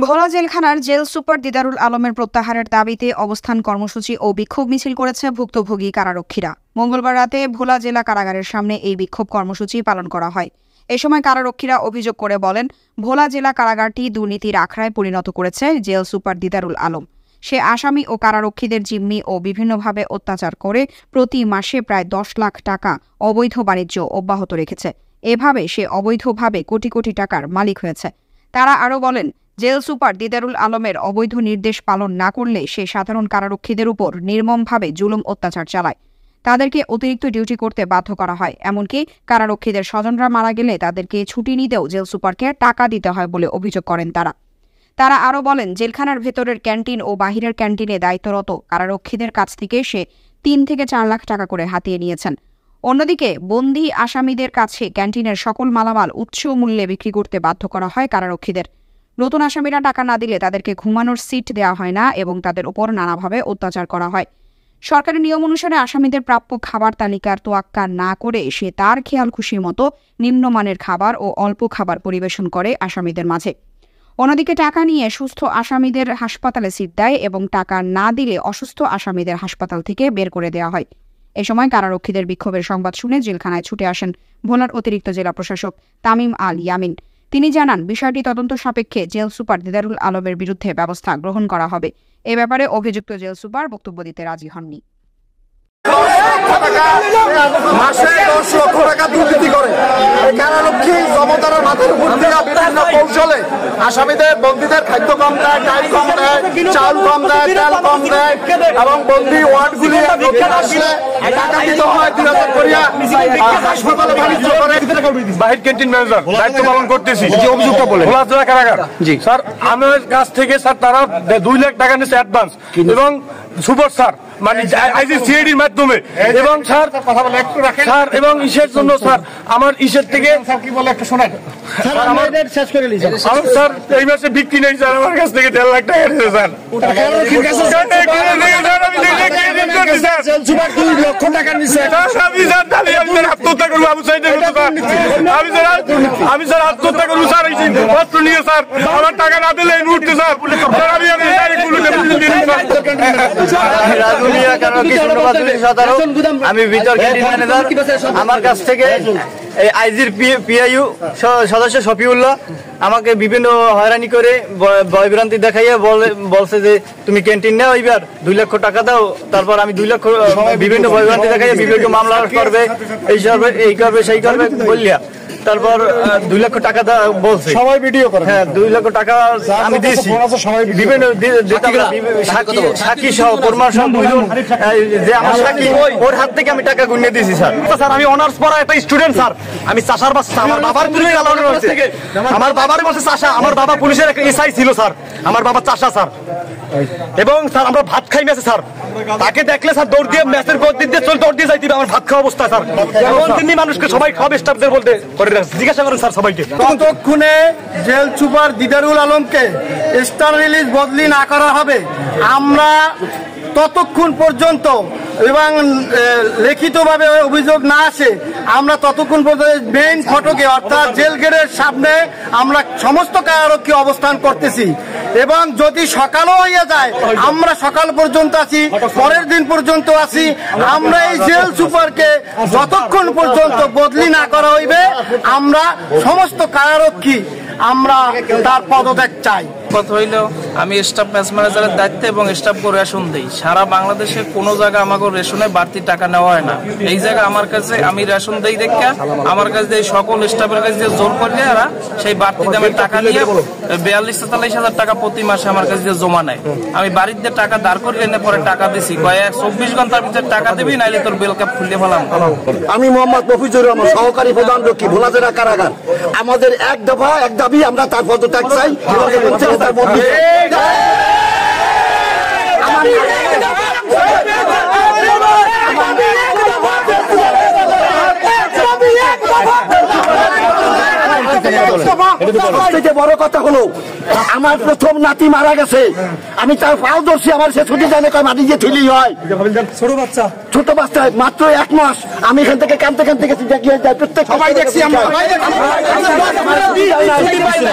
ভোলা জেলখানার jail super Didarul আলমের প্রত্যাহারের দাবিতে অবস্থান কর্মসূচি ও বিক্ষোভ মিছিল করেছে ভুক্তভোগী কারারক্ষীরা। মঙ্গলবার রাতে ভোলা জেলা কারাগারের সামনে এই বিক্ষোভ কর্মসূচি পালন করা হয়। এ সময় কারারক্ষীরা অভিযোগ করে বলেন, ভোলা জেলা কারাগারটি দুর্নীতির আখড়ায় পরিণত করেছে জেল সুপার দিদারুল আলম। সে আসামি ও কারারক্ষীদের জিম্মি ও বিভিন্নভাবে অত্যাচার করে প্রতি মাসে প্রায় 10 লাখ টাকা অবৈধ বাণিজ্য অব্যাহত রেখেছে। এভাবে সে অবৈধভাবে কোটি কোটি টাকার মালিক হয়েছে। তারা আরও বলেন, জেল সুপার দিদারুল আলমের অবৈধ নির্দেশ পালন না করলে সে সাধারণ কারারক্ষীদের উপর নির্মমভাবে জুলুম অত্যাচার চালায়। তাদেরকে অতিরিক্ত ডিউটি করতে বাধ্য করা হয়। এমনকি কারারক্ষীদের স্বজনরা মারা গেলে তাদেরকে ছুটি নিতেও জেল সুপারকে টাকা দিতে হয় বলে অভিযোগ করেন তারা আরও বলেন, জেলখানার ভেতরের ক্যান্টিন ও বাহিরের ক্যান্টিনে দায়িত্বরত কারারক্ষীদের কাছ থেকে সে 3 থেকে 4 লাখ টাকা করে হাতিয়ে নিয়েছেন। অন্যদিকে বন্দী আসামিদের কাছে ক্যান্টিনের সকল মালামাল উচ্চ মূল্যে বিক্রি করতে বাধ্য করা হয় কারারক্ষীদের। নতুন আসামিরা টাকা না দিলে তাদেরকে ঘুমানোর সিট দেওয়া হয় না এবং তাদের উপর নানাভাবে অত্যাচার করা হয়। সরকারি নিয়ম অনুসারে আসামিদের প্রাপ্য খাবার তালিকার তোয়াক্কা না করে সে তার খেয়াল খুশি মতো নিম্নমানের খাবার ও অল্প খাবার পরিবেশন করে আসামিদের মাঝে। অন্যদিকে টাকা নিয়ে সুস্থ আসামিদের হাসপাতালে সিট দেয় এবং টাকা না দিলে অসুস্থ আসামিদের হাসপাতাল থেকে বের করে দেওয়া হয়। এ সময় কারারক্ষীদের বিক্ষোভের সংবাদ শুনে জেলখানায় ছুটে আসেন ভোলার অতিরিক্ত জেলা প্রশাসক তামিম আল ইয়ামিন। তিনি জানান, বিষয়টি তদন্ত সাপেক্ষে জেল সুপার দিদারুল আলমের বিরুদ্ধে ব্যবস্থা গ্রহণ করা হবে। এ ব্যাপারে অভিযুক্ত জেল সুপার বক্তব্য দিতে রাজি হননি। মাসে 10 লক্ষ টাকা দুর্নীতি করে কারারক্ষী জমতার মাথার উপর দিয়ে বিভিন্ন কৌশলে আসামিদের বন্দীদের খাদ্য কম দেয়, ডাল কম দেয়, চাল কম দেয়, তেল কম দেয় এবং বন্দী ওয়ার্ডগুলি আসলে টাকা দিতে হয় 3000 করিয়া হাসপাতালে বাণিজ্য করে। বাহির ক্যান্টিন ম্যানেজার দায়িত্ব পালন করতেছি, যে অভিযোগটা বলে ভোলা জেলা কারাগার। জি স্যার, আমার কাছ থেকে স্যার তারা 2 লাখ টাকা নিয়েছে অ্যাডভান্স এবং সুপার স্যার মানে আইজিসিআইডির মাধ্যমে এবং স্যার স্যার এবং ইসের জন্য স্যার আমার ইসের থেকে কি বলে একটা শোনান শেষ করে নিয়েছে স্যার। এই মাসে বিক্রি নেই স্যার, আমার কাছ থেকে 1.5 লাখ টাকা নিয়েছে স্যার। আত্মহত্যা করবো আমি স্যার আত্মহত্যা করবো স্যার, এই অস্ত্র নিয়ে স্যার আমার টাকা না দিলে এই মুহূর্তে স্যার আমি ভিতর ক্যান্টিন ম্যানেজার। আমার কাছ থেকে এই আইজির পিআইইউ সদস্য শফিউল্লাহ আমাকে বিভিন্ন হয়রানি করে ভয়ভ্রান্তি দেখাইয়া বলছে যে তুমি ক্যান্টিন নাও, এইবার 2 লক্ষ টাকা দাও। তারপর আমি 2 লক্ষ বিভিন্ন ভয়ভ্রান্তি দেখাইয়া বিভিন্ন মামলা করবে, এই করবে সেই করবে বললিয়া তারপর 2 লক্ষ টাকা বলছে সবাই ভিডিও করে। হ্যাঁ, 2 লক্ষ টাকা আমি দিয়েছি বিভিন্ন সাক্ষী সহ প্রমাণ সহ যে আমার সাক্ষী ওর হাত থেকে আমি টাকা গুনিয়ে দিয়েছি স্যার। স্যার আমি অনার্স পড়া একটা স্টুডেন্ট স্যার, আমি চাষার বাচ্চা। আমার বাবার আমার বাবার বলছে চাষা, আমার বাবা পুলিশের একটা এসআই ছিল স্যার, আমার বাবা চাষা স্যার। এবং স্যার আমরা ভাত খাই ম্যাচে স্যার, তাকে দেখলে স্যার দৌড় দিয়ে ম্যাচের গতি দিয়ে চল দৌড় দিয়ে যাই দিবে আমার ভাত খাওয়া অবস্থা স্যার। এমন তিনি মানুষকে সবাই সব স্টাফদের বলতে করে জিজ্ঞাসা করেন স্যার সবাইকে। ততক্ষণে জেল সুপার দিদারুল আলমকে স্টার রিলিজ বদলি না করা হবে আমরা ততক্ষণ পর্যন্ত এবং লিখিতভাবে অভিযোগ না আসে আমরা ততক্ষণ পর্যন্ত মেইন ফটকে অর্থাৎ জেল গেটের সামনে আমরা সমস্ত কারারক্ষী অবস্থান করতেছি। এবং যদি সকালও হয়ে যায় আমরা সকাল পর্যন্ত আছি, পরের দিন পর্যন্ত আছি। আমরা এই জেল সুপারকে যতক্ষণ পর্যন্ত বদলি না করা হইবে আমরা সমস্ত কারারক্ষী আমরা তার পদত্যাগ চাই। কথা হইল আমি স্টাফ ম্যাচ ম্যানেজারের দায়িত্বে এবং স্টাফ করে রেশন দিই। সারা বাংলাদেশে কোনো জায়গায় আমাকে রেশনে বাড়তি টাকা নেওয়া হয় না। এই জায়গায় আমার কাছে আমি রেশন দিই দেখে আমার কাছে সকল স্টাফের কাছে যে জোর করলে এরা সেই বাড়তি দামের টাকা নিয়ে 42-43 হাজার টাকা প্রতি মাসে আমার কাছে জমা নেয়। আমি বাড়িতে টাকা দাঁড় করে এনে পরে টাকা দিছি, 24 ঘন্টার ভিতরে টাকা দিবি নাইলে তোর বেল ক্যাপ খুলে ফেলাম। আমি মোহাম্মদ মফিজুর রহমান, সহকারী প্রধান রক্ষী ভোলা জেলা কারাগার। আমাদের এক দফা এক দাবি, আমরা তার পদত্যাগ চাই। বড় কথা হলো আমার প্রথম নাতি মারা গেছে, আমি তার পাও ধরছি, আমার সে ছুটি জানে মাটি যে ঠেলি হয় ছোট বাচ্চা মাত্র 1 মাস। আমি এখান থেকে কানতে গেছি, দেখি প্রত্যেক সবাই দেখছি আমরা ছুটি পাই না।